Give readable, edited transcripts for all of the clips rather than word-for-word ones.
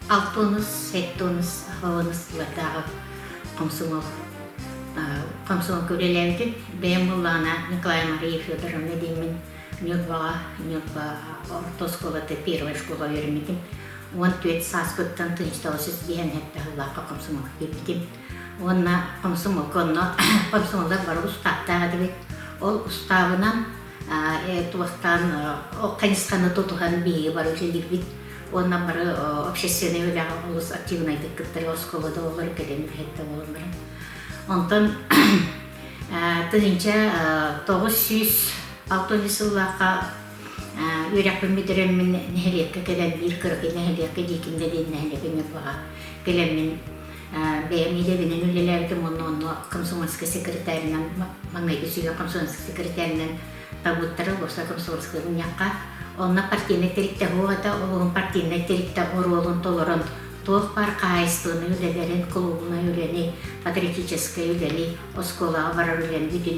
Алтонус, сеттонус, хаванус ладағы комсомол көрелерді Бемулана Николай Мария Федоровна деймін Нюрбаға ортосколаты первая школа вермедім. Он төет саспыттан тынчталысыз бейін әтті ғылаққа комсомол кептім. Онна комсомол конно комсомолдар бар ұстақтағы дебет. Ол ұставынан туақтан қайнысқаны тұтуған бейі бар өтелер бит. Онна бары общественный өліға ұлыс активнайды күттері осколады олар кәден үлхетті олар. Онтан тынынча 960 жыллаққа үйрәкпін бедіремін нәхелетке кәден бір кырғы нәхелетке дейкінде дейін нәхелетке баға кәлемін бәйім едебінен өлелердім оны комсомольский секретарынан маңнайды сүйген комсомольский секретарынан табуттары болса комсомольский ұнаққа онна партийный терикте хуғата олығын партийный терикте оролын толырын тоқ бар қайыстығыны үлелерін клубына үлені патриотическая үлені осколаға барар үлені бүтін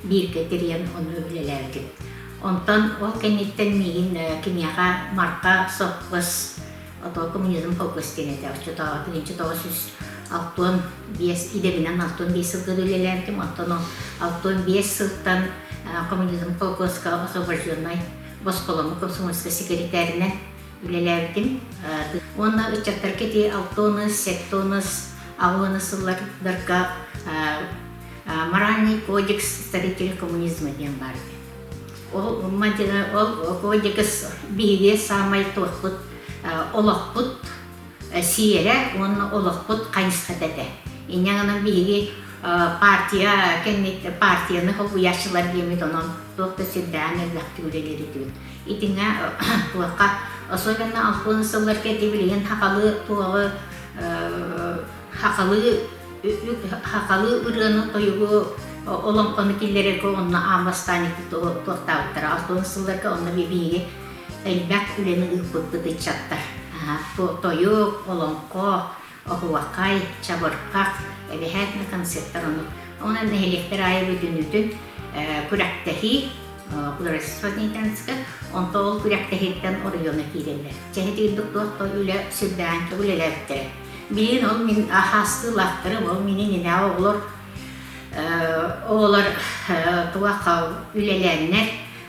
бір кетерен оны үлелерді. Онтан ол кәнеттен мейін кемияға марқа соққыз коммунизм фокустен еді. 1965 идебінен 65 сылғы үлелердім. Онтан 65 сылттан коммунизм фокусқа особожденной Босқолымы комсомольский секретарінен үлелердім. Онна үчаттар кеті алтоныз, сектоныз, ауынысылардарға моральный кодекс старитель коммунизма ден барды. Ол кодекс бейге самай тоқпыт, олақпыт, сиері, оны олақпыт қайнысқа дәді. Инеңінің бейге партияны қол ұяшылар демет, оның тоқты сүрдәне лақты өрелері дейін. Итіңе туаққа, особенно алтонысылар кәті білген хақалы ұрғаны тойығы олонқаны келдерерге онына амбастан еті тоқтауыттар. Алтонысыларға онына бейбейге әлбәк үлені ұқпыппыды чаттар. Тойық, олонқо, оғуақай, чабырқақ, әліхәтіні концерттар оны. Оның нәхелектер айы бүтінүтін күрәктәхи, құларасыспаднейтанысқа, онта ол күрәктәхеттен орыйоны кейдерлер. Жәхетелдік тоқты үлі сүрдән көгілеләптірі. Білін ол мен ахасты лақтырып, ол менен ене оғылар туаққа үлеләннер,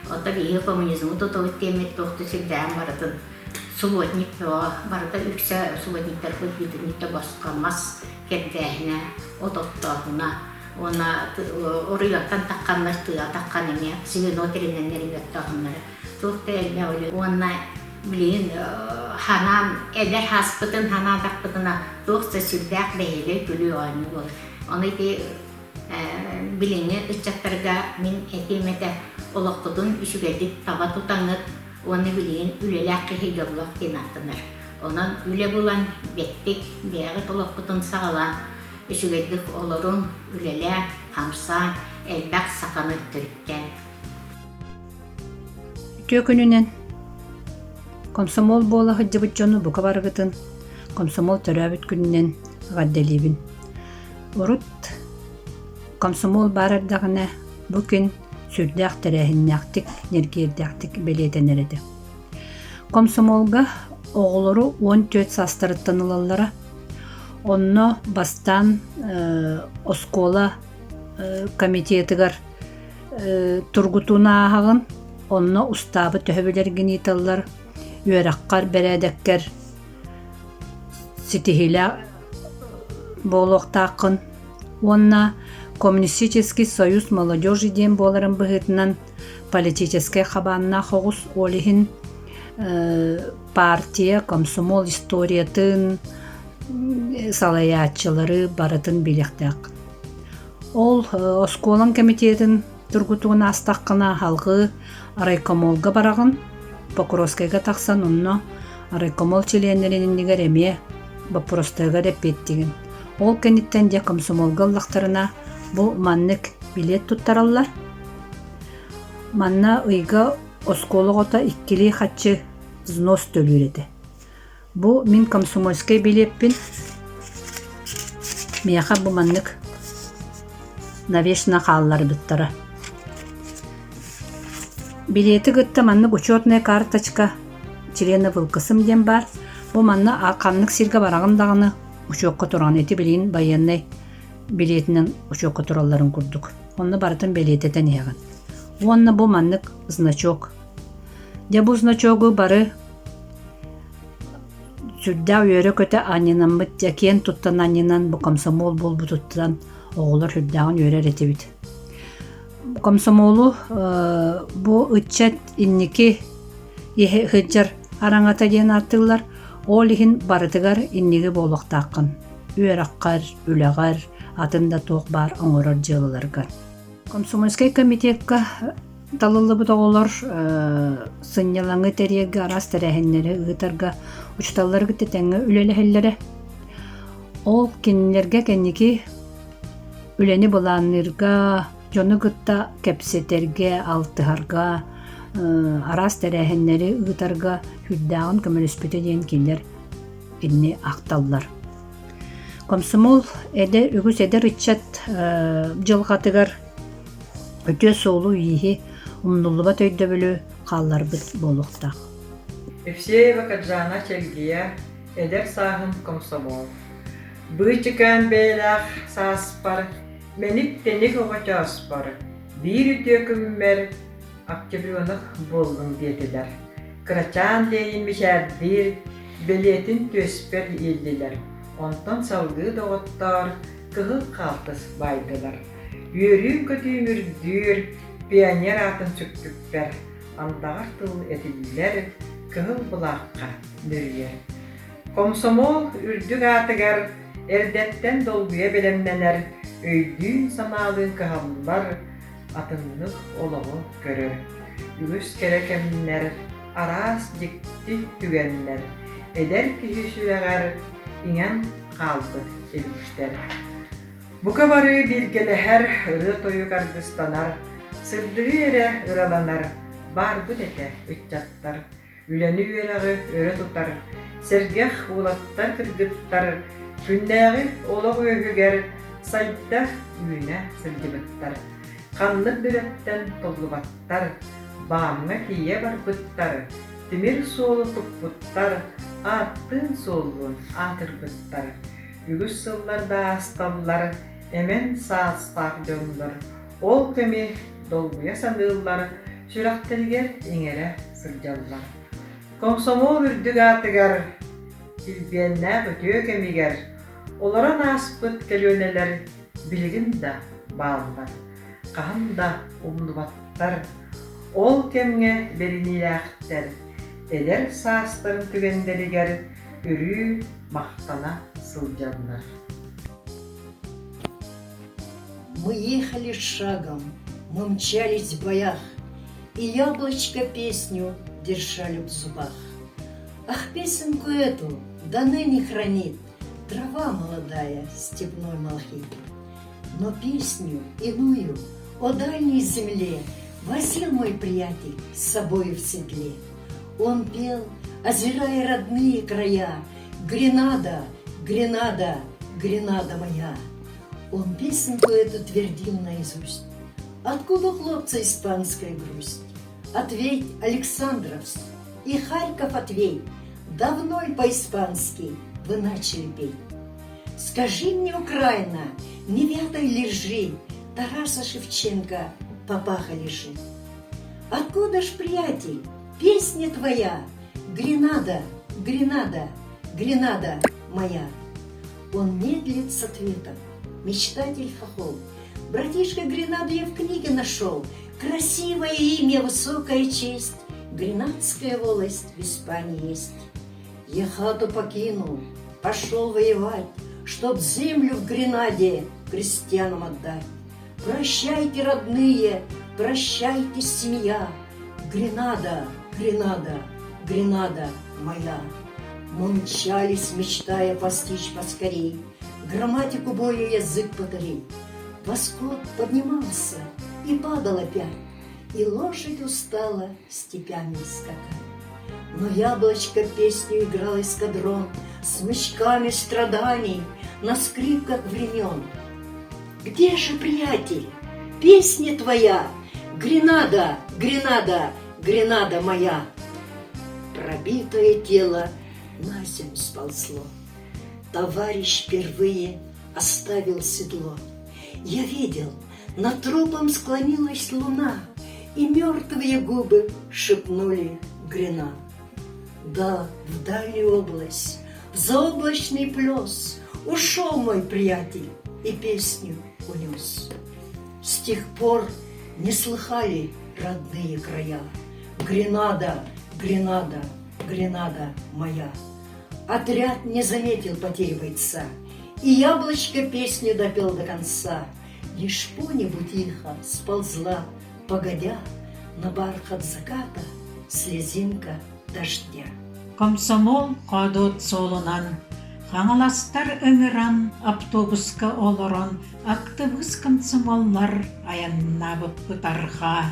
ота бейі коммунизмы тұтау темет тоқты сүрдән барытын. Субботник барыда үксі субботниктер көтбетінікті басқалмас кәрдәхіне, отоқтағына. Ona oruyattan taqqanlar tığa taqqan eme, sivil oterinden neriyatağınları. Çok değerli öyle. Ona bilin hanam eder haspıtın hanam takpıtına çok da sürdək beyle gülü aynı olur. Onu ite bilini ıçaklarga min etimete olaqtudun üşügedik tava tutanır. Onu bilin ülelak higavlaq kenatınır. Onun üle bulan bettik beğet olaqtudun sağalan Üşügedik olurun ülele, hamsa, elbək sakanı türkken. Tökününen komsomol bola hıcıbıtçonu buka bargıtın, komsomol törabit gününen gaddelibin. Urut komsomol barardağına bugün sürdək terehinnaktik, nergirdaktik belediyeneredi. Komsomolga oğulları 14 sastırıttan olallara Онно бастан оскола комитетігер тургутуна ағын, онно устабы төһөбілерген еталар, үйераққар бәрәдәккер сетихилә болуқтақын. Онна Коммунистический союз молодежи ден боларын бұғытынан политический қабанына хоғыз олихин партия, комсомол историятын, салаятчылары барытын билектәк. Ол осколан комитетін тургутуына астаққына халғы райкомолға барағын, Покровскайға тақсан онно райкомол чиленерінің негер әме бапростайға репеттеген. Ол кәнеттен де комсомолға лақтарына бұл маннық билет тұттаралар. Манна ұйға осколығыта иккелі қатшы взнос төліреді. Бу мин комсомольский билетпин. Мияха бу маннык навешна қаллар биттара. Билеті гытта маннык учетная карточка члена вылкысым ден бар. Бу манна аканнык сирге барагын дагыны учокко турган эти билин баяннай билетинен учокко туралларын курдук. Онны бартын билететен ягын. Онны бу маннык значок. Де бу значогу бары сүрдә үйөрө көтө анинан бит якен туттан анинан бу комсомол бол бу туттан оголор сүрдәгын үйөрөр этибит. Комсомолу бу ыччат инники хыджар араңата ден артылар. Ол ихин барытыгар инниги болуктаккын. Үйөраккар, үлөгөр, атында тоқ бар оңорор жылыларгар. Комсомольский комитетка талылы бутоголор сыннялаңы тереги арас терехиннери ыгытарга учталларгы тетеңе үлелехеллере. Ол кинилерге кенники үлени буланырга, жону гытта кепсетерге, алтыгарга, арас терехиннери ыгытарга хүддагын көмөлөспөтө ден кинилер инни акталлар. Комсомол эде үгүс эдер ыччат жылгатыгар өтө соолу ийи умнулуба төйдөбөлү калларбыт болуктак. Евсеева Каджана Чергия эдер сагын комсомол. Бычыкан бейлах саспар, меник теник огачаспар. Бир үтөкүммер октябрёнах болдун дедилер. Крачан дейин бишердир, билетин төспер елдилер. Онтон салгы доғыттар, кығыл қалтыс байдылар. Үйөрүн көтүймүрдүр, пионер атын сүккүппер. Андағар тыл этилилер, кығыл бұлаққа нүрер. Комсомол үрдүк атыгар, эрдеттен долгуя белемненер, өйдүүн саналын кығаллар, атынлық олығы көрөр. Үгіс керекемнер, арас жикти түгеннер. Эдер күйісүләгәр, иңен қалды елгіштер. Бұқа бары білгелі ұры тойы қардыстанар, сырдығы әрі ұраланар, бар бұд әте үтчаттар, үләні үйеліғі өрі тұтар, сәргех олаттар кіргіттар, күндәғі олық өгігер, сайда үйіне сылдыбыттар, қанлы бүреттен толғыбаттар, бағымға кие бар бұттар, тимир солы тұппыттар, аттын солуын атырбыттар. Үгіс сылларда асталлар, әмен саастақ жонлар. Ол көмі долгуя саныллар, сүрақтергер еңері сылжаллар. Комсомол үрдік атыгар, илбиеннә өтіө кемигер. Оларан аспыт кәлөнелер, білгін да баллар. Қаһан да умдубаттар. Ол кемге бериниләқтер. Эдер саастарын түгенделигер үрүү мақтана сылжандар. Мы ехали шагом, мы мчались в боях, и яблочко песню держали в зубах. Ах, песенку эту до ныне хранит трава молодая, степной малахит. Но песню иную о дальней земле возил мой приятель с собою в седле. Он пел, озирая родные края: «Гренада, Гренада, Гренада моя». Он песенку эту твердил наизусть. Откуда, хлопца, испанская грусть? Ответь, Александровск, и Харьков ответь. Давно ли по-испански вы начали петь? Скажи мне, Украина, не вятой лежи, Тараса Шевченко папаха лежит. Откуда ж, приятель, песня твоя? Гренада, Гренада, Гренада моя. Он медлит с ответом, мечтатель хохол. Братишка, Гренаду я в книге нашел. Красивое имя, высокая честь. Гренадская волость в Испании есть. Я хату покинул, пошел воевать, чтоб землю в Гренаде крестьянам отдать. Прощайте, родные, прощайте, семья. Гренада, Гренада, Гренада моя. Мы мчались, мечтая постичь поскорей грамматику боя, язык батарей. Восход поднимался и падал опять, и лошадь устала степями скакать. Но яблочко песню играл эскадрон, смычками страданий на скрипках времен. Где же, приятель, песня твоя? Гренада, Гренада, Гренада моя. Пробитое тело на землю сползло. Товарищ впервые оставил седло. Я видел, над трупом склонилась луна, и мертвые губы шепнули Грина. Да, в дальнюю область, в заоблачный плес ушел мой приятель и песню унес. С тех пор не слыхали родные края. Гренада, Гренада, Гренада моя. Отряд не заметил потерь бойца, и яблочко песню допел до конца. Лишь по-нибудь тихо сползла, погодя, на бархат заката слезинка дождя. Комсомол кодот солунан, хаңаластар өңіран, автобуска олорон, актыбыз комсомоллар аяннабып бұтарға.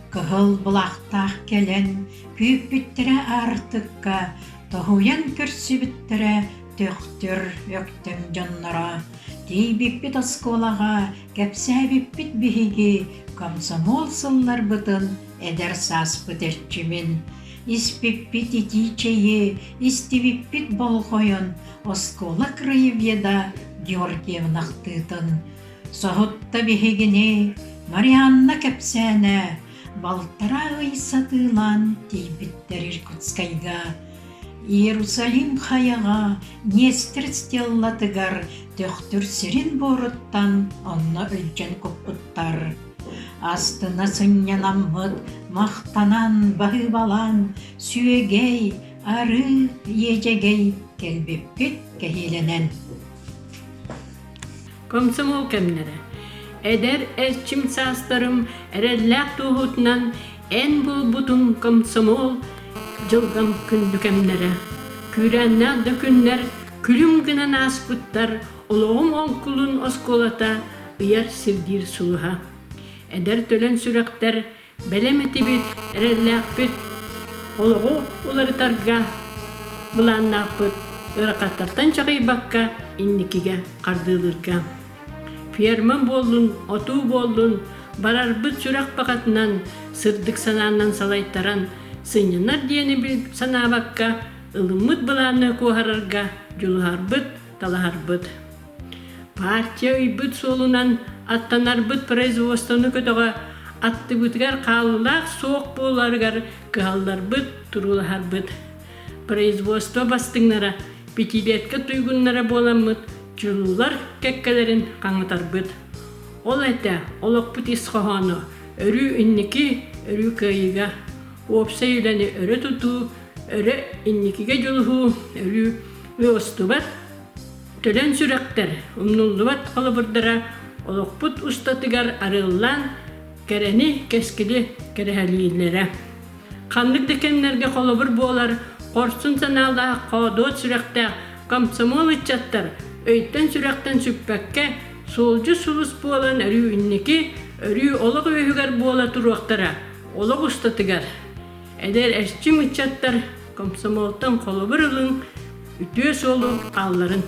Кығыл бұлақтақ келен, күйіп біттірі артыққа, тоғуян көрсі біттірі, төқтір өктім жоннара. Дей біппіт осколаға, кәпсә біппіт біхіге, комсомол сыллар бұтын, әдер сас бұтырчымын. Испиппит итичее, истивиппит болхойон, оскола краевьеда Георгиевнах тытын. Соғытта бігігіне, Марианна кәпсәне, балтара ұйсатылан тейбіттер Иркутскайга. Иерусалим хаяға, Нестір стеллатыгар, төқтір сирин боруттан, онна өлчен көппіттар. Астына сыннянаммыт, мақтанан, бағы балан, сүйегей, ары, ежегей, келбеппет кәхеленен. Комсомол кәмнері. Әдер әчім састарым, әрәлләк туғытынан, ән бұл бұтын комсомол жылғам күнді кәмнері. Күрәннәк дөкінлер, күлім гінен аспыттар, олығым онкулын осколата, ұяр сирдир сұлыға. Әдер төлен сүрәктер, бәлеметі бит, әрәлләк бит, олығы олары тарға бұланнақ бит, ұрақаттартан чағай баққа, инникіге қардылырға. Ферман болдun, оту болдun, барар бұт сүрәк бақатынан, сырдық сананнан салайттаран, сынянар дейіні біл санабаққа, ылымыт бұланы көғарарға, жүлғар бұт, талағар бұт. Партия үйбіт солынан, аттанар бұт производствоны көтіға, атты бұтығар қалылақ соқ боларығар, қағалар бұт, тұрулағар бұт. Производство бастыңнара, петибеткі тұйгыннара боламыт, жүлулар кәккелерін қаңытар бұт. Ол әті, олық бұт исқоғаны, өрі үннікі, өрі көйіға, опса үйләні өрі тұту, өрі үннікіге жүлғу, өрі өстубат, төлен сүрәктер, ұмнуллубат қолыбырдыра, олық бұт ұстатығар арылан, кәрәні кәскілі кәрәхәлийлері. Қандық декенлерге қолыбыр болар, қорсын саналда қадуат сүрәкті комсомол үтчаттар, өйттен сүрәктен сүппәкке солжы сұлыс болан өрі үннекі, өрі олық өйігер бола тұруақтара, олық ұстатығар. Әдер әшчім үтчаттар комсомолтан қолыбыр ұлын, үтіе солу қалларын.